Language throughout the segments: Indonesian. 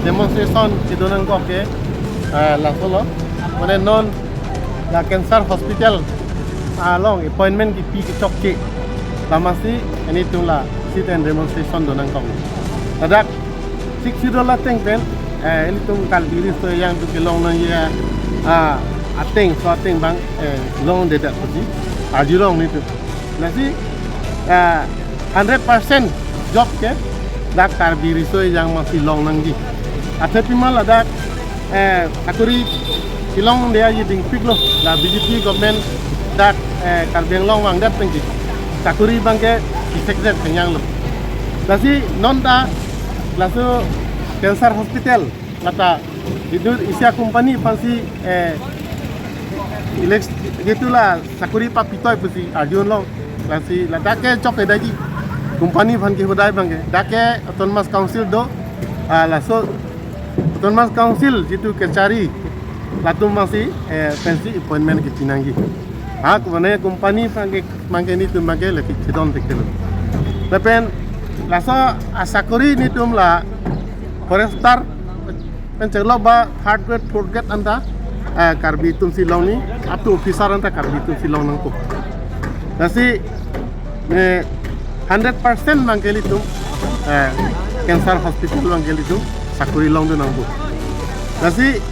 demonstration itu nang kok ke la solo mana non la cancer hospital long appointment ki pi ki chok ke lama si ini tu la sit and demonstration do nang kok tadak $60 teng pen ini tu kal diri so yang tu ke long nang ya ateng so ateng bang long de dak pasti ajurong ni tu nasi 100% job ke dak tar diri so yang masih long nang ji tapi malah dak katuri silong dia je ding pik lo la BJP government dak karbeng long wang dat tengki katuri bangke secret kenyang lo nasi non ta lasu cancer hospital mata itu isia company pasti elect gitulah sakuri pa pitoy pasti ajun long lasi ladake chok daji company van ke hodai bangke dake autonomous council do laso autonomous council jitu kecari latum masih pensi appointment ke pinangi hak mana company mangke ni tum mangke leki chidon tekelo tapi laso asakuri ni tum la forestar pencelo ba hardware forget anda karbi tum silong ni atu officer anta karbi tum silong nang ko nasi 100% mangkeli tum cancer hospital mangkeli tum sakuri long do nang ko nasi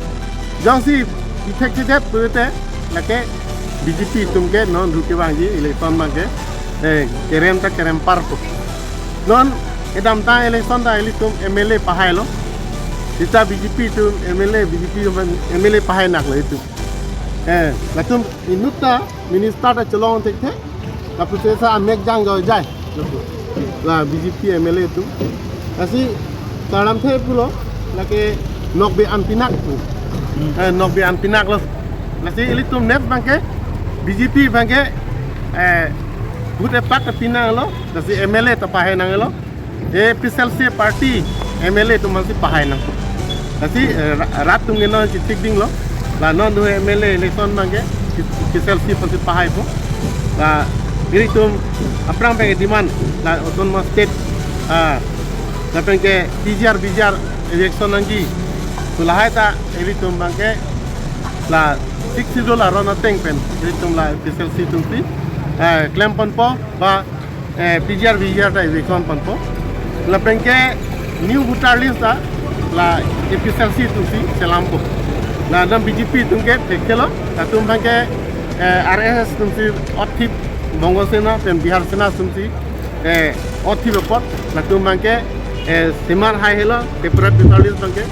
jong si effective pute lake BJP tum ke non ruke wangi election mangke kerem ta kerem par ko non edam ta election da tum MLA pahai lo kita BJP tu MLA pahai nak lo itu latum inuta minister ta cholong tek the lapu sa amek jang go jai la BJP MLA tu kasi taram the pulo lake nokbe anpinak tu nokbe anpinak lo nasi ilitum net bangke BJP bangke bude pak pinang lo nasi MLA ta pahai nang lo PSLC party MLA tu masih pahai nang nasi rat tu ngeno citik ding lo la non do MLA election mangke PSLC pasti pahai po la ini tu aprang pengen demand la autonomous state la pengen bijar election nanti tu lahai ta ini tu mangke la $60 rona teng pen ini tu la PSLC tu si claim pon po ba bijar ta election pon po la pengen new voter list ta la PSLC tu si selampo la nam BJP tu ke tekelo la tu mangke RSS tu si othip Bongo Sena pen Bihar Sena tu si othip report la tu mangke simar hai helo separate voter list mangke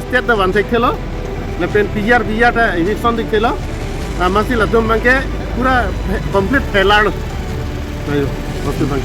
state da ban tekelo la pen bijar ta election tekelo la masih la tu mangke pura complete failure ayo waktu bang